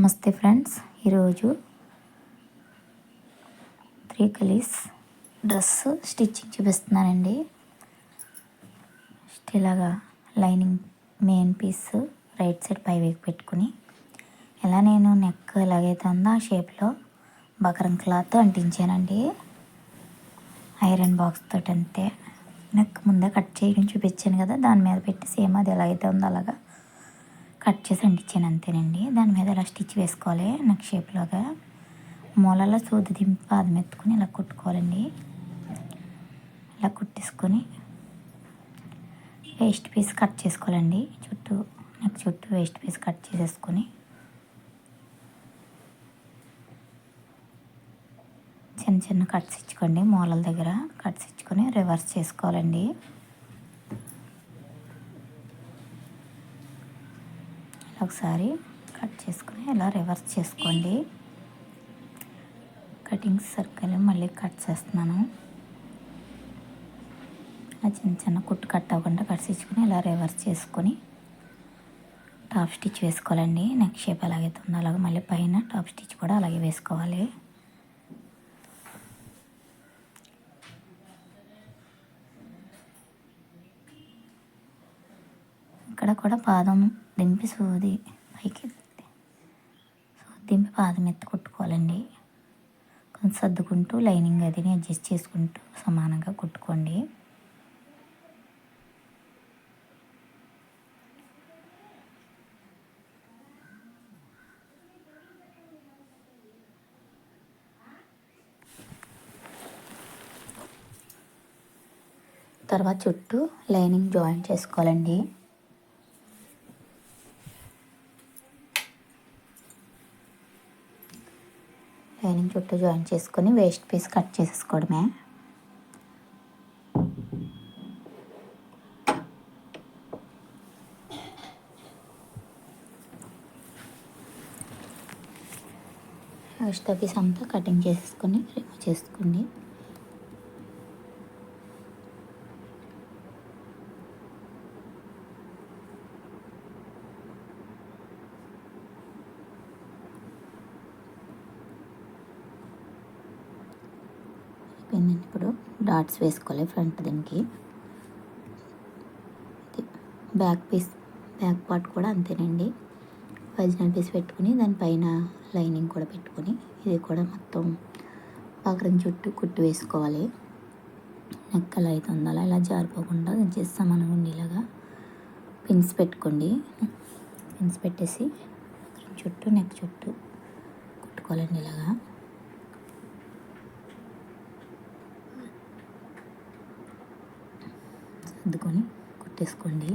నమస్తే ఫ్రెండ్స్, ఈరోజు 3 కలీస్ dress stitching చూపిస్తున్నానండి. ఇలాగా lining main piece right side పై వైపు పెట్టుకుని ఇలా నేను నెక్ ఎలాగైతే ఉందో ఆ షేప్లో బకరం క్లాత్ అంటించానండి. ఐరన్ బాక్స్ తోటి అంతే. నెక్ ముందే కట్ చేయడం చూపించాను కదా, దాని మీద పెట్టి సేమ్ అది ఎలాగైతే ఉందో అలాగా కట్ చేసి అంటించాను అంతేనండి. దాని మీద ఇలా స్టిచ్ వేసుకోవాలి. నెక్ షేప్లోగా మూలలో సూది దింపి పాదం ఎత్తుకొని ఇలా కుట్టుకోవాలండి. ఇలా కుట్టేసుకొని వేస్ట్ పీస్ కట్ చేసుకోవాలండి. నెక్ చుట్టూ వేస్ట్ పీస్ కట్ చేసేసుకొని చిన్న చిన్న కట్స్ ఇచ్చుకోండి. మూలల దగ్గర కట్స్ ఇచ్చుకొని రివర్స్ చేసుకోవాలండి. ఒకసారి కట్ చేసుకుని ఇలా రివర్స్ చేసుకోండి. కటింగ్ సర్కిల్ మళ్ళీ కట్ చేస్తున్నాను. చిన్న చిన్న కుట్టు కట్ అవ్వకుండా కట్స్ ఇచ్చుకొని ఇలా రివర్స్ చేసుకొని టాప్ స్టిచ్ వేసుకోవాలండి. నెక్ షేప్ ఎలాగైతే ఉందో అలాగే మళ్ళీ పైన టాప్ స్టిచ్ కూడా అలాగే వేసుకోవాలి. ఇక్కడ కూడా పాదం దింపి సూది పైకి దింపి పాదం ఎత్తి కుట్టుకోవాలండి. కొంచెం సర్దుకుంటూ లైనింగ్ అది అడ్జస్ట్ చేసుకుంటూ సమానంగా కుట్టుకోండి. తర్వాత చుట్టూ లైనింగ్ జాయిన్ చేసుకోవాలండి. లైనింగ్ చుట్టూ జాయిన్ చేసుకొని వేస్ట్ పీస్ కట్ చేసేసుకోవడమే. వేస్ట్ పీస్ అంతా కటింగ్ చేసేసుకొని రిమూవ్ చేసుకోండి. ఇప్పుడు డాట్స్ వేసుకోవాలి ఫ్రంట్ దీనికి. బ్యాక్ పార్ట్ కూడా అంతేనండి. ఒరిజినల్ పీస్ పెట్టుకుని దానిపైన లైనింగ్ కూడా పెట్టుకొని ఇది కూడా మొత్తం బకరం చుట్టూ కుట్టు వేసుకోవాలి. నెక్ ఎలా అయితే ఉందో ఇలా జారిపోకుండా చేస్తాం మనం ఉండేలాగా పిన్స్ పెట్టుకోండి. పిన్స్ పెట్టేసి బకరం చుట్టూ నెక్ చుట్టూ కుట్టుకోవాలండి. ఇలాగా సర్దుకొని కుట్టేసుకోండి.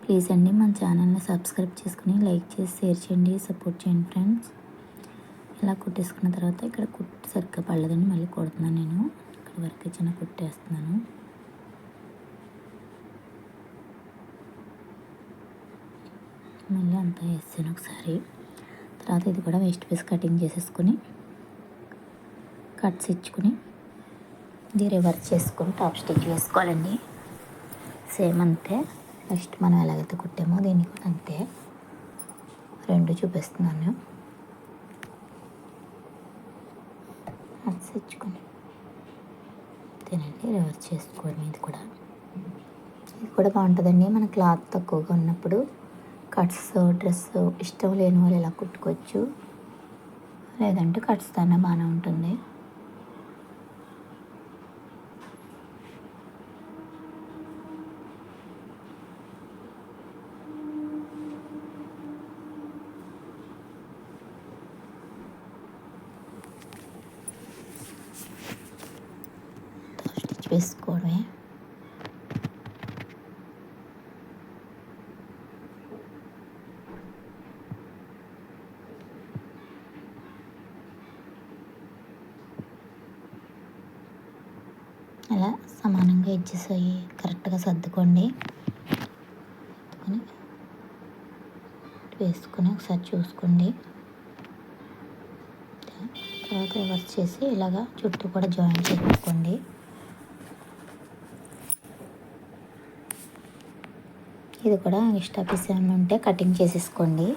ప్లీజ్ అండి మన ఛానల్ని సబ్స్క్రైబ్ చేసుకుని లైక్ చేసి షేర్ చేయండి, సపోర్ట్ చేయండి ఫ్రెండ్స్. ఇలా కుట్టేసుకున్న తర్వాత ఇక్కడ కుట్టు సరిగ్గా పడలేదండి, మళ్ళీ కుడుతున్నాను. నేను ఇక్కడ వరకు చిన్న కుట్టేస్తున్నాను. మళ్ళీ అంతా వేసాను ఒకసారి. తర్వాత ఇది కూడా వేస్ట్ పీస్ కటింగ్ చేసేసుకొని కట్స్ ఇచ్చుకుని ఇది రివర్స్ చేసుకొని టాప్ స్టిచ్ వేసుకోవాలండి. సేమ్ అంతే. నెక్స్ట్ మనం ఎలాగైతే కుట్టామో దీన్ని కూడా అంతే. రెండు చూపిస్తున్నాను. కట్స్ ఇచ్చుకొని అంతేనండి, రివర్స్ చేసుకోవడం. ఇది కూడా బాగుంటుందండి. మన క్లాత్ తక్కువగా ఉన్నప్పుడు కట్స్ డ్రెస్ ఇష్టం లేని వాళ్ళు ఇలా కుట్టుకోవచ్చు, లేదంటే కట్స్ తోనే బాగానే ఉంటుంది. వేసుకోవడమే. అలా సమానంగా ఎడ్జెస్ అయ్యి కరెక్ట్గా సర్దుకోండి. వేసుకొని ఒకసారి చూసుకోండి. తర్వాత రివర్స్ చేసి ఇలాగా చుట్టూ కూడా జాయిన్ చేసుకోండి. ఇది కూడా ఎక్స్ట్రా పీస్ ఏమైనా ఉంటే కటింగ్ చేసేసుకోండి.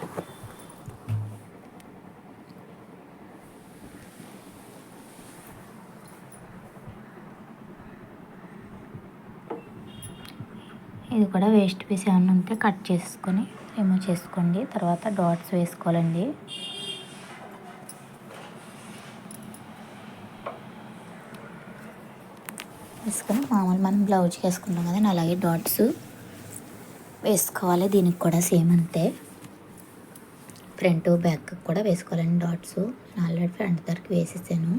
ఇది కూడా వేస్ట్ పీస్ ఏమైనా ఉంటే కట్ చేసుకొని రిమూవ్ చేసుకోండి. తర్వాత డాట్స్ వేసుకోవాలండి. వేసుకొని మామూలు మనం బ్లౌజ్కి వేసుకుంటాం కదా, అలాగే డాట్స్ వేసుకోవాలి. దీనికి కూడా సేమ్ అంతే, ఫ్రంట్ బ్యాక్ కూడా వేసుకోవాలండి డాట్స్. నేను ఆల్రెడీ ఫ్రంట్ దగ్గరికి వేసేసాను.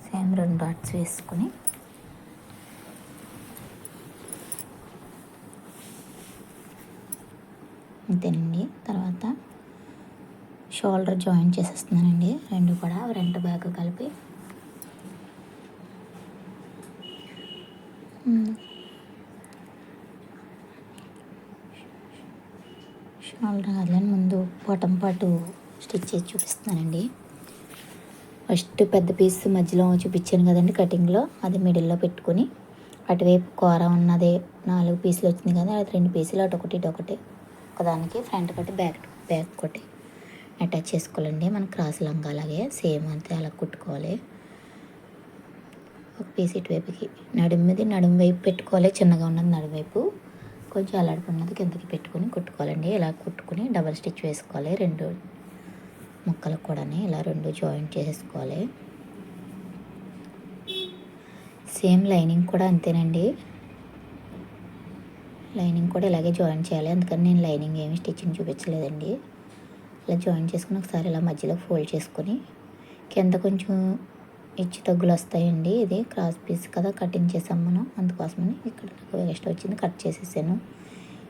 సేమ్ 2 డాట్స్ వేసుకొని అంతేనండి. తర్వాత షోల్డర్ జాయిన్ చేసేస్తున్నానండి, 2 కూడా ఫ్రంట్ బ్యాక్ కలిపి. షోల్డర్ కాదులని ముందు బాటమ్ పార్ట్ స్టిచ్ చేసి చూపిస్తున్నానండి. ఫస్ట్ పెద్ద పీస్ మధ్యలో చూపించాను కదండి కటింగ్లో, అది మిడిల్లో పెట్టుకొని అటువైపు కూర ఉన్నది 4 పీసులు వచ్చింది కదా, అది 2 పీసులు అటొకటి ఇటొకటి, ఒకదానికి ఫ్రంట్ ఒకటి బ్యాక్ ఒకటి అటాచ్ చేసుకోవాలండి. మన క్రాస్ లంగా అలాగే సేమ్ అంతే అలా కుట్టుకోవాలి. ఒక పీస్ ఇటువైపుకి నడుము వైపు పెట్టుకోవాలి, చిన్నగా ఉన్నది నడుము వైపు, కొంచెం అలాడుపు ఉన్నది కిందకి పెట్టుకొని కుట్టుకోవాలండి. ఇలా కుట్టుకుని డబల్ స్టిచ్ వేసుకోవాలి. 2 ముక్కలకు కూడా ఇలా 2 జాయింట్ చేసేసుకోవాలి. సేమ్ లైనింగ్ కూడా అంతేనండి, లైనింగ్ కూడా ఇలాగే జాయిన్ చేయాలి. అందుకని నేను లైనింగ్ ఏమి స్టిచ్చింగ్ చూపించలేదండి. ఇలా జాయిన్ చేసుకుని ఒకసారి ఇలా మధ్యలో ఫోల్డ్ చేసుకొని కింద కొంచెం ఇచ్చి తగ్గులు వస్తాయండి. ఇది క్రాస్ పీస్ కదా కటింగ్ చేసాం మనం, అందుకోసమని ఇక్కడ నాకు ఎక్స్ట్రా వచ్చింది కట్ చేసేసాను.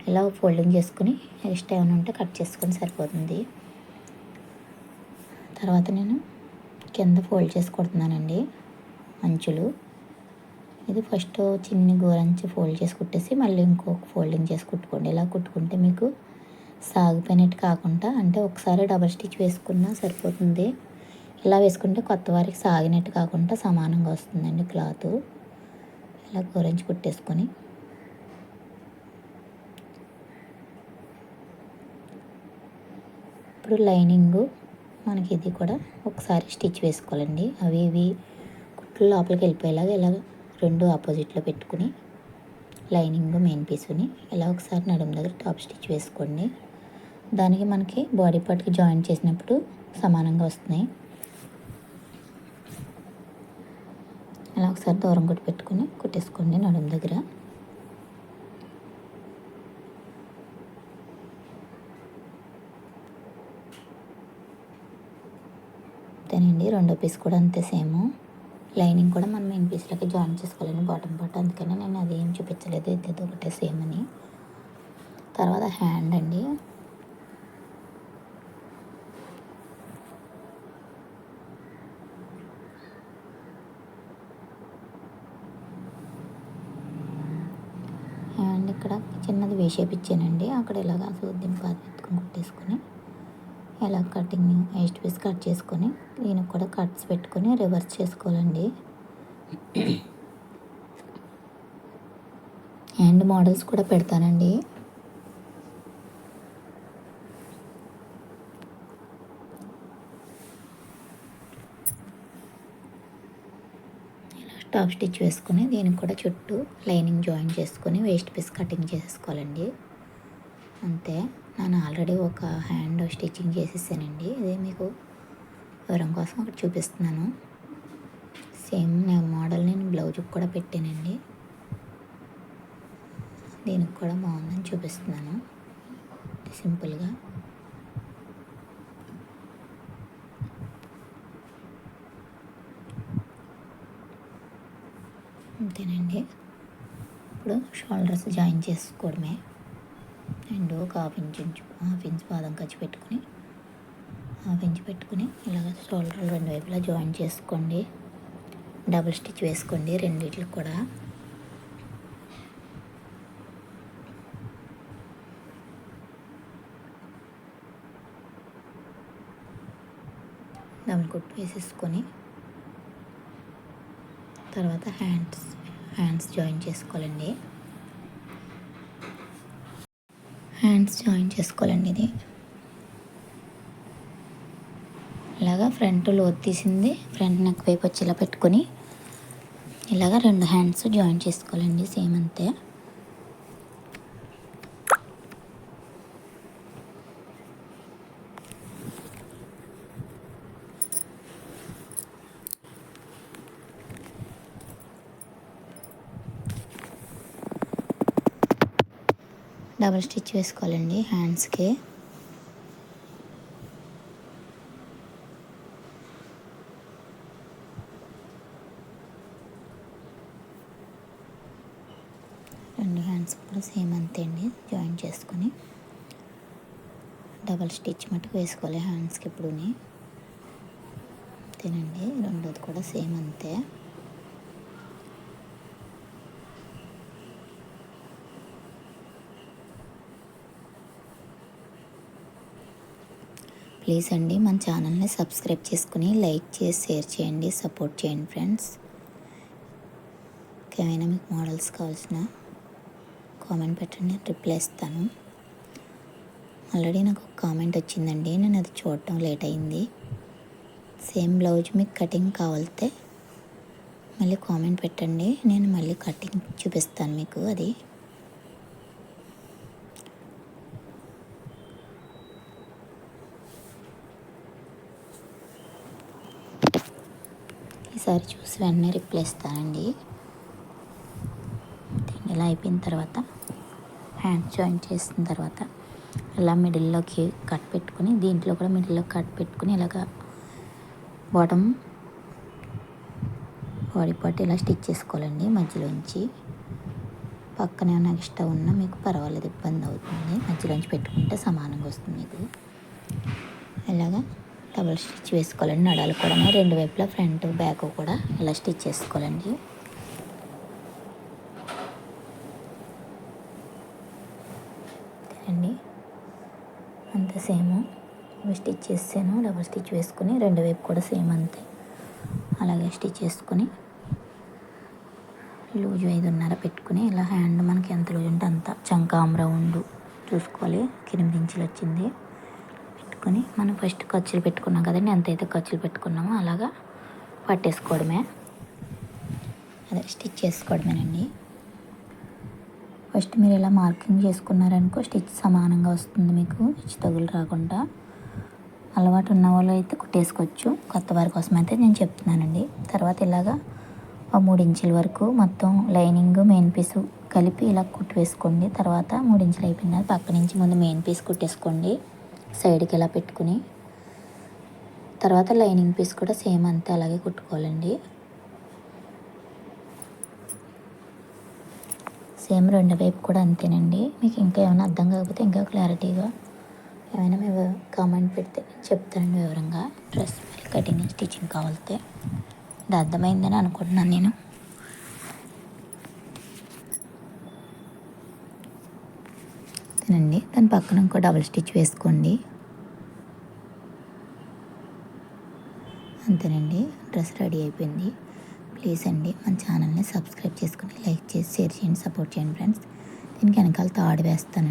ఇలా ఫోల్డింగ్ చేసుకుని ఎక్స్ట్రా ఏమైనా ఉంటే కట్ చేసుకొని సరిపోతుంది. తర్వాత నేను కింద ఫోల్డ్ చేసి కుడుతున్నానండి అంచులు. ఇది ఫస్ట్ చిన్ని గోరంచి ఫోల్డ్ చేసి కుట్టేసి మళ్ళీ ఇంకొక ఫోల్డింగ్ చేసి కుట్టుకోండి. ఇలా కుట్టుకుంటే మీకు సాగిపోయినట్టు కాకుండా, అంటే ఒకసారి డబల్ స్టిచ్ వేసుకున్నా సరిపోతుంది. ఇలా వేసుకుంటే కొత్త వారికి సాగినట్టు కాకుండా సమానంగా వస్తుందండి క్లాత్. ఇలా గోరంచి కుట్టేసుకొని ఇప్పుడు లైనింగు మనకి ఇది కూడా ఒకసారి స్టిచ్ వేసుకోవాలండి. అవి కుట్లు లోపలికి వెళ్ళిపోయేలాగా ఇలా 2 ఆపోజిట్లో పెట్టుకుని లైనింగ్ మెయిన్ పీసుని ఇలా ఒకసారి నడుము దగ్గర టాప్ స్టిచ్ వేసుకోండి. దానికి మనకి బాడీ పార్ట్కి జాయిన్ చేసినప్పుడు సమానంగా వస్తున్నాయి. ఇలా ఒకసారి దూరం కొట్టి పెట్టుకుని కుట్టేసుకోండి నడుము దగ్గర. అంతేనండి, 2వ పీస్ కూడా అంతే సేమ్. లైనింగ్ కూడా మనం మెయిన్ పీస్లోకి జాయిన్ చేసుకోవాలని బాటమ్ పార్ట్, అందుకని నేను అది ఏం చూపించలేదు, ఇది ఒకటే సేమ్ అని. తర్వాత హ్యాండ్ అండి. హ్యాండ్ ఇక్కడ చిన్నది వే షేప్ ఇచ్చానండి, అక్కడ ఇలాగా సూదిని పాతి ఎత్తుకొని కుట్టేసుకొని ఇలా కటింగ్ వేస్ట్ పీస్ కట్ చేసుకొని దీనికి కూడా కట్స్ పెట్టుకొని రివర్స్ చేసుకోవాలండి. హ్యాండ్ మోడల్స్ కూడా పెడతానండి. ఇలా టాప్ స్టిచ్ వేసుకొని దీనికి కూడా చుట్టూ లైనింగ్ జాయిన్ చేసుకొని వేస్ట్ పీస్ కటింగ్ చేసేసుకోవాలండి. అంతే, నేను ఆల్రెడీ ఒక హ్యాండ్ స్టిచ్చింగ్ చేసేసానండి. ఇదే మీకు వివరం కోసం ఒకటి చూపిస్తున్నాను. సేమ్ నేను మోడల్ నేను బ్లౌజ్కి కూడా పెట్టానండి. దీనికి కూడా బాగుందని చూపిస్తున్నాను సింపుల్గా. అంతేనండి. ఇప్పుడు షోల్డర్స్ జాయిన్ చేసుకోవడమే. అండ్ ఒక హాఫ్ ఇంచ్ పాదం ఖర్చు పెట్టుకుని ఇలాగ షోల్డర్ 2 వైపులా జాయిన్ చేసుకోండి. డబుల్ స్టిచ్ వేసుకోండి రెండిట్లకు కూడా. డబుల్ కుట్టు వేసేసుకొని తర్వాత హ్యాండ్స్ జాయిన్ చేసుకోవాలండి. ఇది ఇలాగా ఫ్రంట్ లోతు తీసింది ఫ్రంట్ నెక్ వైపు వచ్చి ఇలా పెట్టుకొని ఇలాగ 2 హ్యాండ్స్ జాయిన్ చేసుకోవాలండి. సేమ్ అంతే. డబుల్ స్టిచ్ వేసుకోవాలండి హ్యాండ్స్కి. రెండు హ్యాండ్స్ కూడా సేమ్ అంతే అండి. జాయిన్ చేసుకొని డబల్ స్టిచ్ మటుకు వేసుకోవాలి హ్యాండ్స్కి ఎప్పుడుని. అంతేనండి. రెండోది కూడా సేమ్ అంతే. ప్లీజ్ అండి మన ఛానల్ని సబ్స్క్రైబ్ చేసుకుని లైక్ చేసి షేర్ చేయండి, సపోర్ట్ చేయండి ఫ్రెండ్స్. ఏమైనా మీకు మోడల్స్ కావాల్సిన కామెంట్ పెట్టండి, రిప్లై ఇస్తాను. ఆల్రెడీ నాకు ఒక కామెంట్ వచ్చిందండి, నేను అది చూడటం లేట్ అయింది. సేమ్ బ్లౌజ్ మీకు కటింగ్ కావాలితే మళ్ళీ కామెంట్ పెట్టండి, నేను మళ్ళీ కటింగ్ చూపిస్తాను మీకు. అది ఈసారి చూసి వెంటనే రిప్లై ఇస్తానండి. ఇలా అయిపోయిన తర్వాత హ్యాండ్ జాయిన్ చేసిన తర్వాత ఇలా మిడిల్లోకి కట్ పెట్టుకుని దీంట్లో కూడా మిడిల్లో కట్ పెట్టుకుని ఇలాగ బాడీ పార్ట్ ఇలా స్టిచ్ చేసుకోవాలండి. మధ్యలోంచి పక్కన ఏమైనా ఎక్స్ట్రా ఉన్నా మీకు పర్వాలేదు, ఇబ్బంది అవుతుంది. మధ్యలోంచి పెట్టుకుంటే సమానంగా వస్తుంది మీకు. ఇలాగా డబుల్ స్టిచ్ వేసుకోవాలండి. నడాలు కూడా 2 వైపులా ఫ్రంట్ బ్యాక్ కూడా ఇలా స్టిచ్ చేసుకోవాలండి. అండి అంతే సేమ్ స్టిచ్ చేసాను. డబుల్ స్టిచ్ వేసుకొని 2 వైపు కూడా సేమ్ అంతే అలాగే స్టిచ్ చేసుకొని లూజు 5.5 పెట్టుకుని ఇలా హ్యాండ్ మనకి ఎంత లూజ్ ఉంటే అంత చంకాం రౌండ్ చూసుకోవాలి. 8 ఇంచులు వచ్చింది పెట్టుకొని మనం ఫస్ట్ ఖర్చులు పెట్టుకున్నాం కదండి, ఎంతైతే ఖర్చులు పెట్టుకున్నామో అలాగా పట్టేసుకోవడమే, అదే స్టిచ్ చేసుకోవడమేనండి. ఫస్ట్ మీరు ఇలా మార్కింగ్ చేసుకున్నారనుకో స్టిచ్ సమానంగా వస్తుంది మీకు, హెచ్చు తగులు రాకుండా. అలవాటు ఉన్న వాళ్ళు అయితే కుట్టేసుకోవచ్చు, కొత్త వారి కోసం అయితే నేను చెప్తున్నానండి. తర్వాత ఇలాగా 3 ఇంచుల వరకు మొత్తం లైనింగ్ మెయిన్ పీసు కలిపి ఇలా కుట్టు వేసుకోండి. తర్వాత 3 ఇంచులు అయిపోయింది పక్క నుంచి ముందు మెయిన్ పీస్ కుట్టేసుకోండి సైడ్కి ఇలా పెట్టుకుని. తర్వాత లైనింగ్ పీస్ కూడా సేమ్ అంతే అలాగే కుట్టుకోవాలండి. సేమ్ 2 వైపు కూడా అంతేనండి. మీకు ఇంకా ఏమైనా అర్థం కాకపోతే ఇంకా క్లారిటీగా ఏమైనా మీరు కామెంట్ పెడితే చెప్తానండి వివరంగా. డ్రెస్ మరి కటింగ్ స్టిచ్చింగ్ కావాలితే ఇది అర్థమైందని అనుకుంటున్నాను నేను. అంతేనండి. దాని పక్కన ఇంకో డబుల్ స్టిచ్ వేసుకోండి. అంతేనండి, డ్రెస్ రెడీ అయిపోయింది. ప్లీజ్ అండి మన ఛానల్ని సబ్స్క్రైబ్ చేసుకుని లైక్ చేసి షేర్ చేయండి, సపోర్ట్ చేయండి ఫ్రెండ్స్. దీనికి వెనకాల తాడు వేస్తానండి.